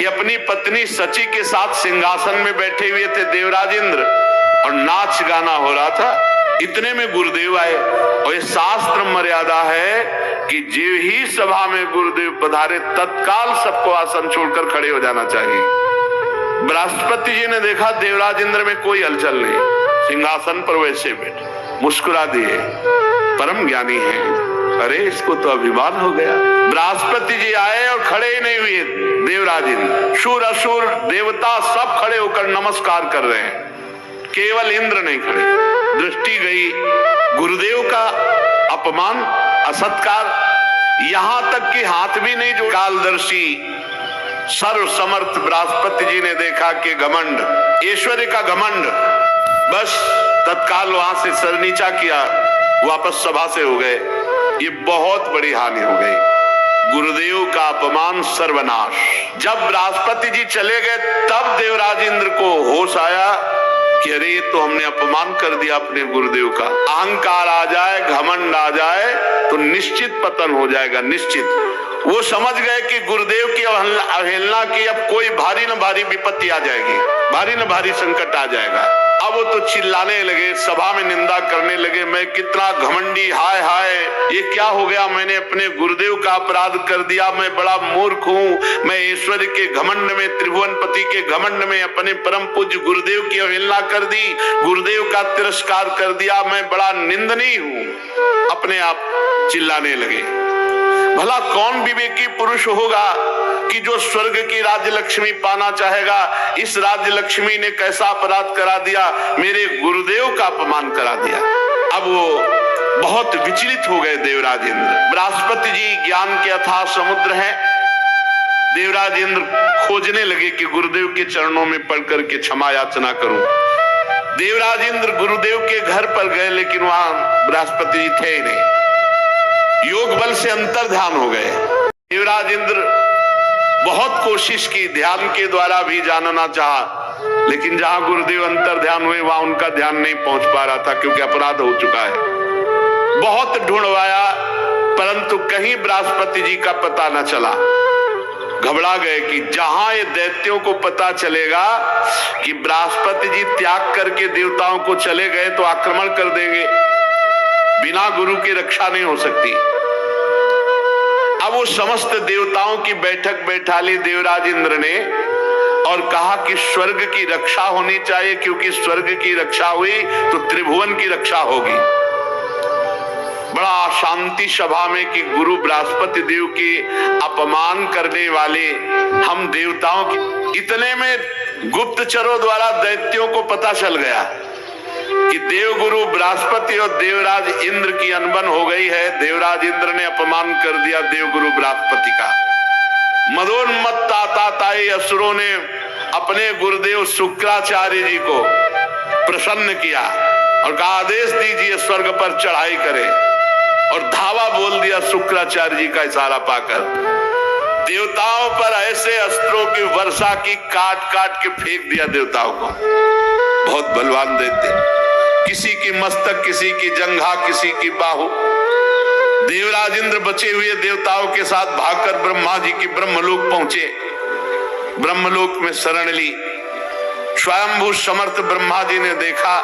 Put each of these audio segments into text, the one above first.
कि अपनी पत्नी सची के साथ सिंहासन में बैठे हुए थे देवराज इंद्र और नाच गाना हो रहा था। इतने में गुरुदेव आए और ये शास्त्र मर्यादा है कि जो ही सभा में गुरुदेव पधारे तत्काल सबको आसन छोड़कर खड़े हो जाना चाहिए। बृहस्पति जी ने देखा देवराज इंद्र में कोई हलचल नहीं, सिंहासन पर वैसे बैठे, मुस्कुरा दिए, परम ज्ञानी है। अरे इसको तो अभिमान हो गया। बृहस्पति जी आए और खड़े ही नहीं हुए देवराज इंद्र, शूर असुर देवता सब खड़े होकर नमस्कार कर रहे हैं, केवल इंद्र नहीं खड़े। दृष्टि गई, गुरुदेव का अपमान, असत्कार, यहां तक कि हाथ भी नहीं जो कालदर्शी सर्व समर्थ बृहस्पति जी ने देखा कि घमंड, ऐश्वर्य का घमंड, बस तत्काल वहां से सर नीचा किया, वापस सभा से हो गए। ये बहुत बड़ी हानि हो गई, गुरुदेव का अपमान, सर्वनाश। जब बृहस्पति जी चले गए तब देवराज इंद्र को होश आया कि अरे तो हमने अपमान कर दिया अपने गुरुदेव का। अहंकार आ जाए, घमंड आ जाए तो निश्चित पतन हो जाएगा, निश्चित। वो समझ गए कि गुरुदेव की अवहेलना की अब कोई भारी न भारी विपत्ति आ जाएगी, भारी न भारी संकट आ जाएगा। अब वो तो चिल्लाने लगे, सभा में निंदा करने लगे, मैं कितना घमंडी, हाय हाय ये क्या हो गया, मैंने अपने गुरुदेव का अपराध कर दिया, मैं बड़ा मूर्ख हूँ, मैं ऐश्वर्य के घमंड में, त्रिभुवनपति के घमंड में अपने परम पूज्य गुरुदेव की अवहेलना कर दी, गुरुदेव का तिरस्कार कर दिया, मैं बड़ा निंदनीय हूँ। अपने आप चिल्लाने लगे। भला कौन विवेकी पुरुष होगा कि जो स्वर्ग की राज्य लक्ष्मी पाना चाहेगा? इस राज्य लक्ष्मी ने कैसा अपराध करा दिया, मेरे गुरुदेव का अपमान करा दिया। अब वो बहुत विचलित हो गए देवराज इंद्र। बृहस्पति जी ज्ञान के अथाह समुद्र हैं। देवराज इंद्र खोजने लगे कि गुरुदेव के चरणों में पड़ करके क्षमा याचना करूं। देवराज इंद्र गुरुदेव के घर पर गए, लेकिन वहां बृहस्पति जी थे ही नहीं। योग बल से अंतर ध्यान हो गए। देवराज इंद्र बहुत कोशिश की, ध्यान के द्वारा भी जानना चाहा, लेकिन जहां गुरुदेव अंतर ध्यान हुए वहां उनका ध्यान नहीं पहुंच पा रहा था, क्योंकि अपराध हो चुका है। बहुत ढूंढवाया, परंतु कहीं बृहस्पति जी का पता न चला। घबरा गए कि जहां ये दैत्यों को पता चलेगा कि बृहस्पति जी त्याग करके देवताओं को चले गए तो आक्रमण कर देंगे, बिना गुरु की रक्षा नहीं हो सकती। अब वो समस्त देवताओं की बैठक बैठा ली देवराज इंद्र ने और कहा कि स्वर्ग की रक्षा होनी चाहिए, क्योंकि स्वर्ग की रक्षा हुई तो त्रिभुवन की रक्षा होगी। बड़ा शांति सभा में कि गुरु बृहस्पति देव की अपमान करने वाले हम देवताओं की। इतने में गुप्तचरों द्वारा दैत्यों को पता चल गया कि देवगुरु बृहस्पति और देवराज इंद्र की अनबन हो गई है। देवराज इंद्र ने अपमान कर दिया देवगुरु बृहस्पति का। मदोन्मत्त ताताई असुरों ने अपने गुरुदेव शुक्राचार्य जी को प्रसन्न किया और कहा आदेश दीजिए स्वर्ग पर चढ़ाई करे, और धावा बोल दिया शुक्राचार्य जी का इशारा पाकर। देवताओं पर ऐसे अस्त्रों की वर्षा की, काट काट के फेंक दिया देवताओं को। बहुत बलवान दैत्य, किसी की मस्तक, किसी की जंघा, किसी की बाहु। देवराज इंद्र बचे हुए देवताओं के साथ भागकर ब्रह्मा जी की ब्रह्मलोक पहुंचे। ब्रह्मलोक में शरण ली। स्वयंभू समर्थ ब्रह्मा जी ने देखा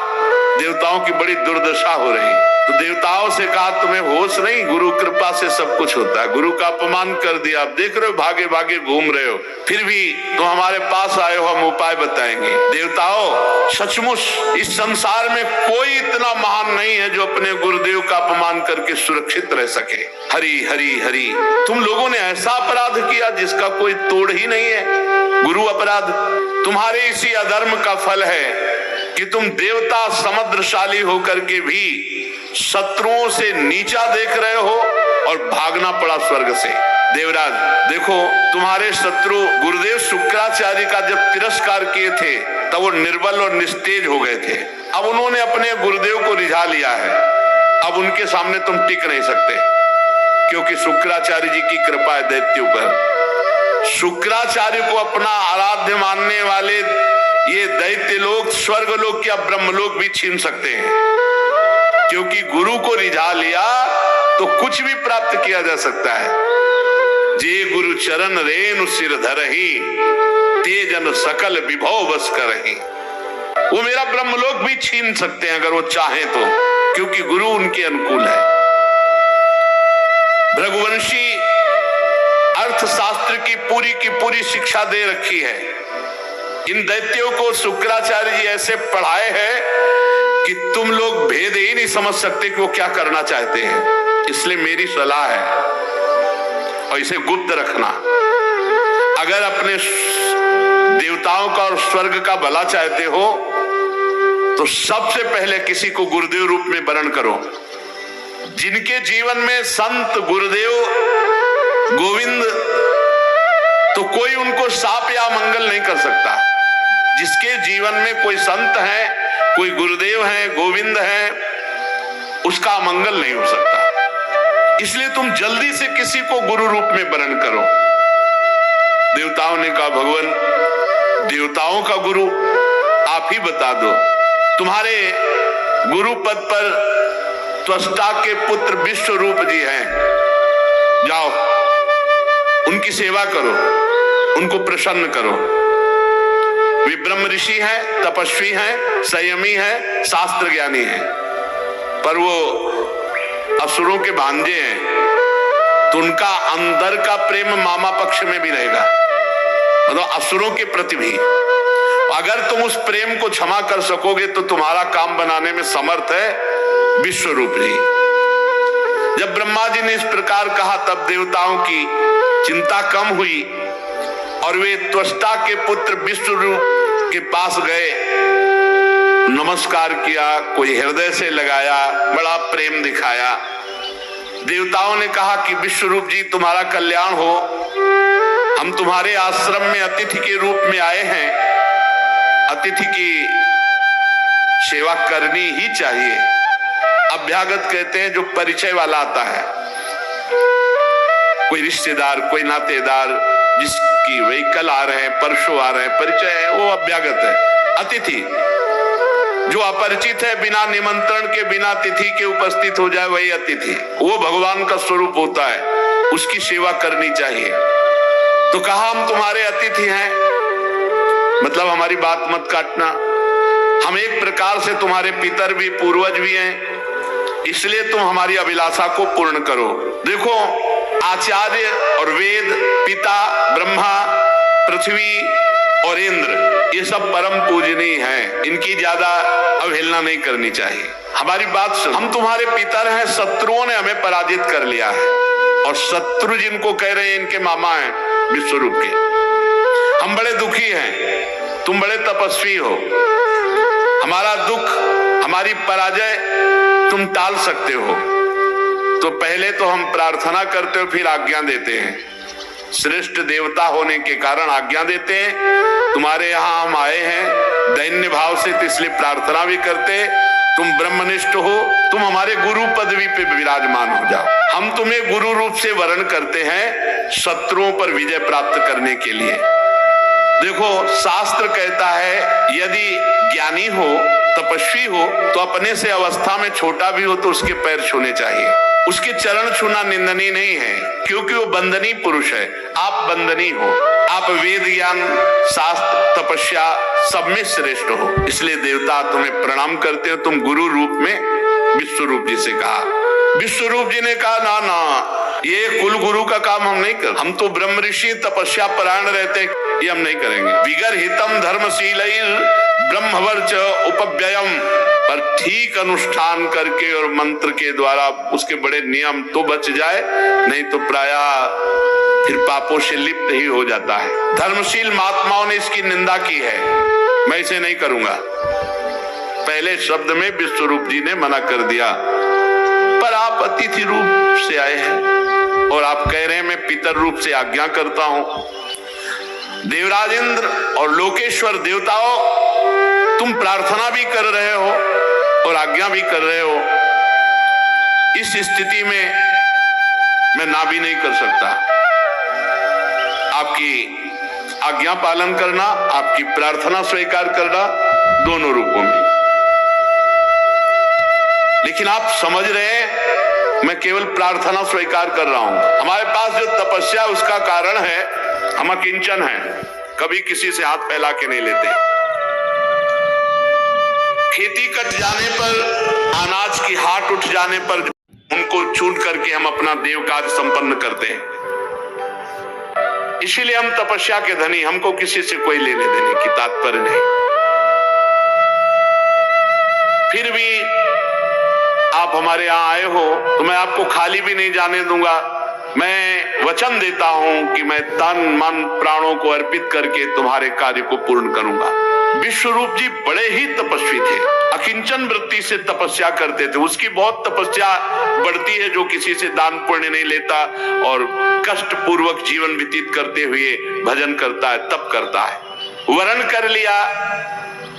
देवताओं की बड़ी दुर्दशा हो रही, तो देवताओं से कहा तुम्हें होश नहीं, गुरु कृपा से सब कुछ होता है। गुरु का अपमान कर दिया, आप देख रहे हो भागे भागे घूम रहे हो, फिर भी तुम हमारे पास आए हो, हम उपाय बताएंगे। देवताओं, सचमुच इस संसार में कोई इतना महान नहीं है जो अपने गुरुदेव का अपमान करके सुरक्षित रह सके। हरि हरि हरि, तुम लोगों ने ऐसा अपराध किया जिसका कोई तोड़ ही नहीं है। गुरु अपराध तुम्हारे इसी अधर्म का फल है कि तुम देवता समुद्रशाली होकर के भी शत्रुओं से नीचा देख रहे हो और भागना पड़ा स्वर्ग से। देवराज देखो, तुम्हारे शत्रु गुरुदेव शुक्राचार्य का जब तिरस्कार किए थे तब वो निर्बल और निस्तेज हो गए थे। अब उन्होंने अपने गुरुदेव को रिझा लिया है। अब उनके सामने तुम टिक नहीं सकते, क्योंकि शुक्राचार्य जी की कृपा है दैत्यों पर। शुक्राचार्य को अपना आराध्य मानने वाले ये दैत्य लोग स्वर्ग लोक या ब्रह्मलोक भी छीन सकते हैं, क्योंकि गुरु को रिझा लिया तो कुछ भी प्राप्त किया जा सकता है। जे गुरु चरण रेणु सिर धरहि, तेजन सकल विभव बस करहि। वो मेरा ब्रह्मलोक भी छीन सकते हैं अगर वो चाहें तो, क्योंकि गुरु उनके अनुकूल है। भृगुवंशी अर्थशास्त्र की पूरी शिक्षा दे रखी है। इन दैत्यों को शुक्राचार्य जी ऐसे पढ़ाए हैं कि तुम लोग भेद ही नहीं समझ सकते कि वो क्या करना चाहते हैं। इसलिए मेरी सलाह है, और इसे गुप्त रखना, अगर अपने देवताओं का और स्वर्ग का भला चाहते हो तो सबसे पहले किसी को गुरुदेव रूप में वरण करो। जिनके जीवन में संत गुरुदेव गोविंद, तो कोई उनको शाप या मंगल नहीं कर सकता। जिसके जीवन में कोई संत है, कोई गुरुदेव है, गोविंद है, उसका मंगल नहीं हो सकता। इसलिए तुम जल्दी से किसी को गुरु रूप में वरण करो। देवताओं ने कहा, भगवान देवताओं का गुरु आप ही बता दो। तुम्हारे गुरु पद पर त्वष्टा के पुत्र विश्वरूप जी हैं, जाओ उनकी सेवा करो, उनको प्रसन्न करो। वे ब्रह्म ऋषि हैं, तपस्वी हैं, संयमी हैं, शास्त्र ज्ञानी हैं, पर वो असुरों के भांजे हैं, तो उनका अंदर का प्रेम मामा पक्ष में भी रहेगा, मतलब असुरों के प्रति भी। अगर तुम उस प्रेम को क्षमा कर सकोगे तो तुम्हारा काम बनाने में समर्थ है विश्वरूप जी। जब ब्रह्मा जी ने इस प्रकार कहा तब देवताओं की चिंता कम हुई और वे त्वष्टा के पुत्र विश्वरूप के पास गए, नमस्कार किया, कोई हृदय से लगाया, बड़ा प्रेम दिखाया। देवताओं ने कहा कि विश्वरूप जी तुम्हारा कल्याण हो, हम तुम्हारे आश्रम में अतिथि के रूप में आए हैं, अतिथि की सेवा करनी ही चाहिए। अभ्यागत कहते हैं जो परिचय वाला आता है, कोई रिश्तेदार, कोई नातेदार जिसकी वही कल आ रहे हैं, परसों आ रहे हैं, परिचय है, वो अभ्यागत है। अतिथि जो अपरिचित है, बिना निमंत्रण के, बिना तिथि के उपस्थित हो जाए, वही अतिथि। वो भगवान का स्वरूप होता है, उसकी सेवा करनी चाहिए। तो कहा हम तुम्हारे अतिथि हैं, मतलब हमारी बात मत काटना, हम एक प्रकार से तुम्हारे पितर भी, पूर्वज भी हैं, इसलिए तुम हमारी अभिलाषा को पूर्ण करो। देखो आचार्य और वेद, पिता, ब्रह्मा, पृथ्वी और इंद्र, ये सब परम पूजनीय हैं, इनकी ज्यादा अवहेलना नहीं करनी चाहिए। हमारी बात सुन, हम तुम्हारे पितर हैं, शत्रुओं ने हमें पराजित कर लिया है, और शत्रु जिनको कह रहे हैं इनके मामा हैं विश्वरूप के। हम बड़े दुखी हैं, तुम बड़े तपस्वी हो, हमारा दुख, हमारी पराजय तुम टाल सकते हो, तो पहले तो हम प्रार्थना करते हो, फिर आज्ञा देते हैं। श्रेष्ठ देवता होने के कारण आज्ञा देते हैं, तुम्हारे यहाँ हम आए हैं दैन्य भाव से, तो इसलिए प्रार्थना भी करते, तुम ब्रह्मनिष्ठ हो, तुम हमारे गुरु पदवी पे विराजमान हो जाओ। हम तुम्हें गुरु रूप से वर्ण करते हैं शत्रुओं पर विजय प्राप्त करने के लिए। देखो शास्त्र कहता है यदि ज्ञानी हो, तपस्वी हो, तो अपने से अवस्था में छोटा भी हो तो उसके पैर छूने चाहिए। उसके चरण छूना निंदनीय नहीं है, क्योंकि वो बंदनीय पुरुष है, आप बंदनीय हो। आप वेद ज्ञान, शास्त्र, तपस्या सब में श्रेष्ठ हो, इसलिए देवता तुम्हें प्रणाम करते हो। तुम गुरु रूप में विश्वरूप जी से कहा। विश्वरूप जी ने कहा ना ना, ये कुल गुरु का काम हम नहीं कर, हम तो ब्रह्म ऋषि तपस्या परायण रहते, ये हम नहीं करेंगे। विगर हितम धर्मशील ब्रह्मवर्च उपव्ययम, पर ठीक अनुष्ठान करके और मंत्र के द्वारा उसके बड़े नियम तो बच जाए, नहीं तो प्रायः फिर पापों से लिप्त ही हो जाता है। धर्मशील महात्माओं ने इसकी निंदा की है, मैं इसे नहीं करूंगा। पहले शब्द में विश्वरूप जी ने मना कर दिया, पर आप अतिथि रूप से आए हैं और आप कह रहे हैं मैं पितर रूप से आज्ञा करता हूं। देवराज इंद्र और लोकेश्वर देवताओं, तुम प्रार्थना भी कर रहे हो और आज्ञा भी कर रहे हो, इस स्थिति में मैं ना भी नहीं कर सकता। आपकी आज्ञा पालन करना, आपकी प्रार्थना स्वीकार करना, दोनों रूपों में। लेकिन आप समझ रहे हैं मैं केवल प्रार्थना स्वीकार कर रहा हूं। हमारे पास जो तपस्या उसका कारण है, हम अकिंचन हैं, कभी किसी से हाथ फैला के नहीं लेते। खेती कट जाने पर, अनाज की हाट उठ जाने पर उनको चून करके हम अपना देव कार्य संपन्न करते हैं। इसीलिए हम तपस्या के धनी, हमको किसी से कोई लेने देने की तात्पर्य नहीं। फिर भी आप हमारे यहाँ आए हो तो मैं आपको खाली भी नहीं जाने दूंगा। मैं वचन देता हूं कि मैं तन मन प्राणों को अर्पित करके तुम्हारे कार्य को पूर्ण करूंगा। विश्वरूप जी बड़े ही तपस्वी थे, अकिंचन वृत्ति से तपस्या करते थे। उसकी बहुत तपस्या बढ़ती है जो किसी से दान पुण्य नहीं लेता और कष्ट पूर्वक जीवन व्यतीत करते हुए भजन करता है, तप करता है। वरण कर लिया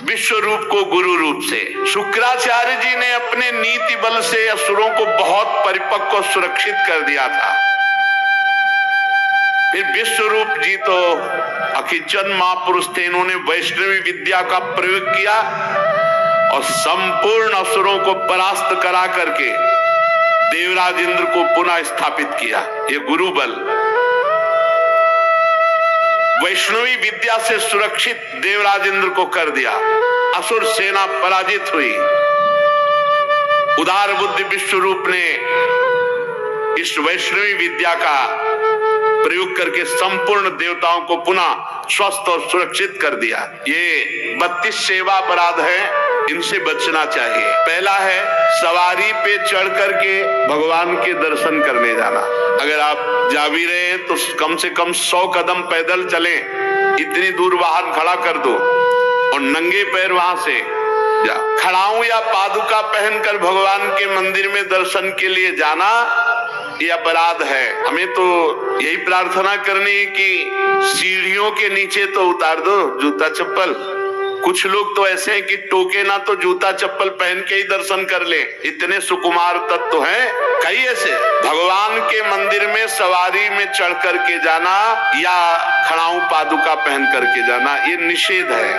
विश्व रूप को गुरु रूप से। शुक्राचार्य जी ने अपने नीति बल से असुरों को बहुत परिपक्व और सुरक्षित कर दिया था। फिर विश्व रूप जी तो अकिंचन महापुरुष थे, इन्होंने वैष्णवी विद्या का प्रयोग किया और संपूर्ण असुरों को परास्त करा करके देवराज इंद्र को पुनः स्थापित किया। ये गुरु बल, वैष्णवी विद्या से सुरक्षित देवराज इंद्र को कर दिया। असुर सेना पराजित हुई। उदार बुद्धि विश्वरूप ने इस वैष्णवी विद्या का प्रयोग करके संपूर्ण देवताओं को पुनः स्वस्थ और सुरक्षित कर दिया। ये 32 सेवा अपराध है, इनसे बचना चाहिए। पहला है सवारी पे चढ़ करके भगवान के दर्शन करने जाना। अगर आप जा भी रहे हैं तो कम से कम 100 कदम पैदल चलें, इतनी दूर वाहन खड़ा कर दो और नंगे पैर वहां से जा। खड़ाऊ या पादुका पहनकर भगवान के मंदिर में दर्शन के लिए जाना ये अपराध है। हमें तो यही प्रार्थना करनी है कि सीढ़ियों के नीचे तो उतार दो जूता चप्पल। कुछ लोग तो ऐसे हैं कि टोके ना तो जूता चप्पल पहन के ही दर्शन कर ले, इतने सुकुमार तत्व हैं। कई ऐसे भगवान के मंदिर में सवारी में चढ़ करके जाना या खड़ाऊ पादुका पहन करके जाना ये निषेध है,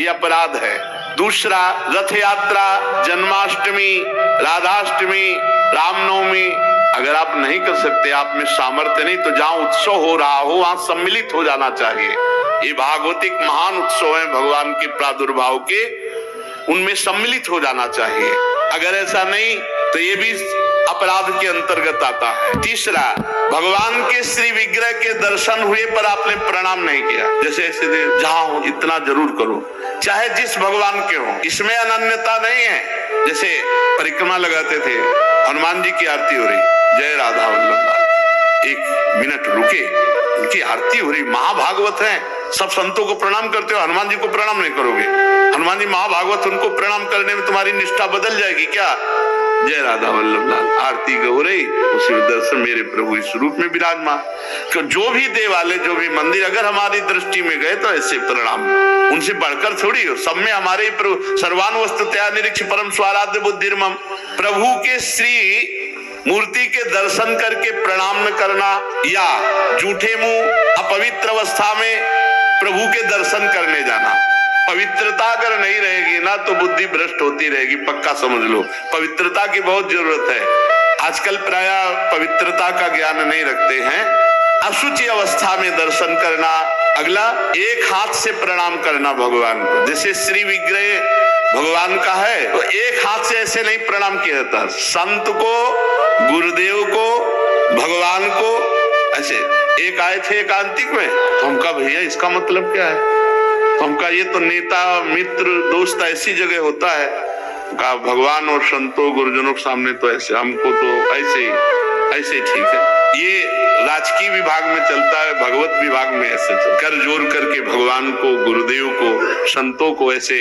ये अपराध है। दूसरा, रथ यात्रा, जन्माष्टमी, राधाष्टमी, रामनवमी अगर आप नहीं कर सकते, आप में सामर्थ्य नहीं, तो जहां उत्सव हो रहा हो वहां सम्मिलित हो जाना चाहिए। ये भागवतिक महान उत्सव है भगवान के प्रादुर्भाव के, उनमें सम्मिलित हो जाना चाहिए। अगर ऐसा नहीं तो ये भी अपराध के अंतर्गत आता है। तीसरा, भगवान के श्री विग्रह के दर्शन हुए पर आपने प्रणाम नहीं किया। जैसे ऐसे जहां हो इतना जरूर करो, चाहे जिस भगवान के हो, इसमें अनन्यता नहीं है। जैसे परिक्रमा लगाते थे, हनुमान जी की आरती हो रही, जय राधा वल्लभ, एक मिनट रुके, उनकी आरती हो रही, महाभागवत है, सब संतों को प्रणाम करते हो, हनुमान जी को प्रणाम नहीं करोगे? हनुमान जी महाभागवत, उनको प्रणाम करने में तुम्हारी निष्ठा बदल जाएगी क्या? जय राधा वल्लभ लाल, आरती हो रही, उसी दर्शन मेरे प्रभु इस रूप में विराजमान। जो भी देवालय, जो भी मंदिर अगर हमारी दृष्टि में गए तो ऐसे प्रणाम, उनसे बढ़कर थोड़ी हो। सब में हमारे प्रभु सर्वान वस्तुतया निरीक्ष परम स्वाराध्य बुद्धिर्मम, प्रभु के श्री मूर्ति के दर्शन करके प्रणाम न करना या झूठे मुंह अपवित्र अवस्था में प्रभु के दर्शन करने जाना। पवित्रता अगर नहीं रहेगी ना तो बुद्धि भ्रष्ट होती रहेगी, पक्का समझ लो। पवित्रता की बहुत जरूरत है। आजकल प्रायः पवित्रता का ज्ञान नहीं रखते हैं। अशुचि अवस्था में दर्शन करना। अगला, एक हाथ से प्रणाम करना भगवान को। जैसे श्री विग्रह भगवान का है तो एक हाथ से ऐसे नहीं प्रणाम किया जाता। संत को, गुरुदेव को, भगवान को ऐसे। एक आए थे एकांतिक में, तो हमका भैया इसका मतलब क्या है? तो हमका ये तो नेता मित्र दोस्त ऐसी जगह होता है, का भगवान और संतों गुरुजनों के सामने तो ऐसे, हमको तो ऐसे ठीक है। ये राजकीय विभाग में चलता है, भगवत विभाग में ऐसे कर जोड़ करके भगवान को, गुरुदेव को, संतों को ऐसे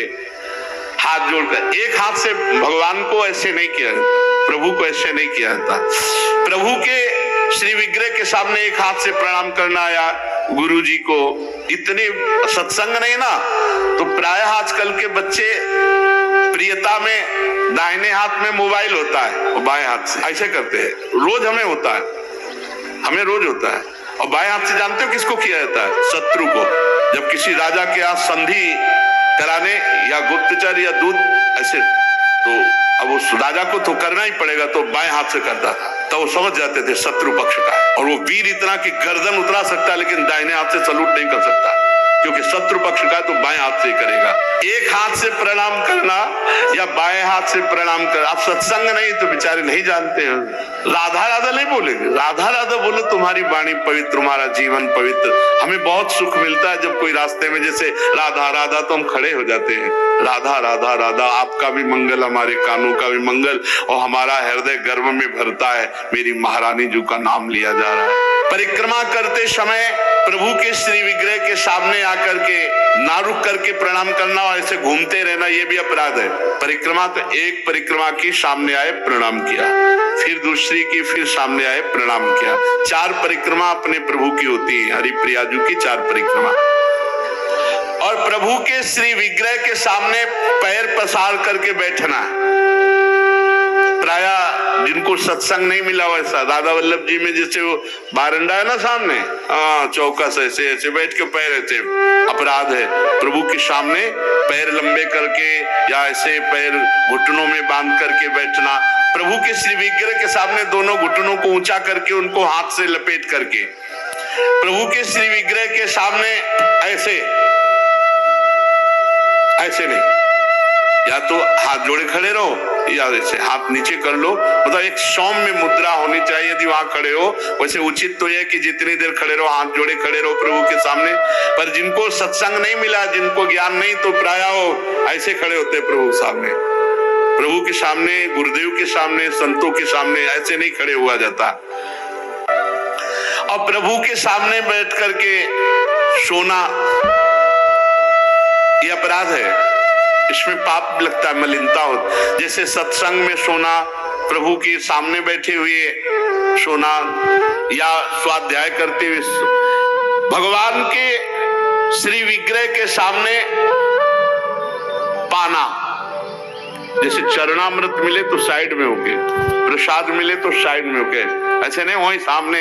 हाथ जोड़कर, एक हाथ से भगवान को ऐसे नहीं किया जाता, प्रभु को ऐसे नहीं किया जाता। प्रभु के श्री विग्रह के सामने एक हाथ से प्रणाम करना या गुरु जी को, इतने सत्संग नहीं ना, तो प्रायः आजकल के बच्चे प्रियता में दाहिने हाथ में मोबाइल होता है और बाएं हाथ से ऐसे करते हैं। रोज हमें होता है, हमें रोज होता है। और बाएं हाथ से जानते हो किसको किया जाता है? शत्रु को। जब किसी राजा के यहाँ संधि कराने या गुप्तचर या दूत ऐसे, तो अब उस राजा को तो करना ही पड़ेगा, तो बाएं हाथ से करता था। तो वो समझ जाते थे शत्रु पक्ष का, और वो वीर इतना कि गर्दन उतरा सकता है लेकिन दाहिने हाथ से सलूट नहीं कर सकता, क्योंकि शत्रु पक्ष का तो बाएं हाथ से ही करेगा। एक हाथ से प्रणाम करना या बाएं हाथ से प्रणाम कर, आप सत्संग नहीं तो बेचारे नहीं जानते हो। राधा राधा नहीं बोलेंगे, राधा राधा बोलो, तुम्हारी वाणी पवित्र, तुम्हारा जीवन पवित्र। हमें बहुत सुख मिलता है जब कोई रास्ते में जैसे राधा राधा तो हम खड़े हो जाते हैं। राधा राधा राधा, आपका भी मंगल, हमारे कानों का भी मंगल, और हमारा हृदय गर्व में भरता है, मेरी महारानी जी का नाम लिया जा रहा है। परिक्रमा करते समय प्रभु के श्री विग्रह के सामने आकर के ना रुक करके प्रणाम करना और ऐसे घूमते रहना, ये भी अपराध है। परिक्रमा तो एक परिक्रमा की, सामने आए प्रणाम किया, फिर दूसरी की, फिर सामने आए प्रणाम किया। 4 परिक्रमा अपने प्रभु की होती है, हरिप्रिया जी की 4 परिक्रमा। और प्रभु के श्री विग्रह के सामने पैर पसार करके बैठना। प्राय जिनको सत्संग नहीं मिला वैसा, राधा वल्लभ जी में जैसे वो बारंडा है ना सामने, चौकस ऐसे ऐसे बैठ के पैर ऐसे, अपराध है। प्रभु के सामने पैर लंबे करके या ऐसे पैर घुटनों में बांध करके बैठना। प्रभु के श्री विग्रह के सामने दोनों घुटनों को ऊंचा करके उनको हाथ से लपेट करके, प्रभु के श्री विग्रह के सामने ऐसे ऐसे नहीं, या तो हाथ जोड़े खड़े रहो या ऐसे हाथ नीचे कर लो, मतलब एक सौम्य मुद्रा होनी चाहिए। यदि वहां खड़े हो, वैसे उचित तो यह कि जितनी देर खड़े रहो हाथ जोड़े खड़े रहो प्रभु के सामने। पर जिनको सत्संग नहीं मिला, जिनको ज्ञान नहीं, तो प्राय वो ऐसे खड़े होते प्रभु सामने, प्रभु के सामने, गुरुदेव के सामने, संतों के सामने ऐसे नहीं खड़े हुआ जाता। और प्रभु के सामने बैठ करके सोना ये अपराध है, इसमें पाप लगता है, मलिनता हो। जैसे सत्संग में सोना, प्रभु के सामने बैठे हुए सोना, या स्वाध्याय करते हुए, भगवान के श्री विग्रह के सामने पाना। जैसे चरणामृत मिले तो साइड में होके, प्रसाद मिले तो साइड में होके, ऐसे नहीं वहीं सामने,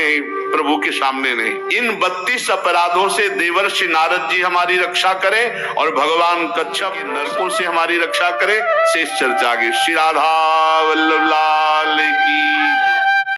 प्रभु के सामने नहीं। इन 32 अपराधों से देवर्षि नारद जी हमारी रक्षा करें और भगवान कच्छप नरकों से हमारी रक्षा करें। शेष चर्चा आगे। श्री राधा वल्लभ लाल की।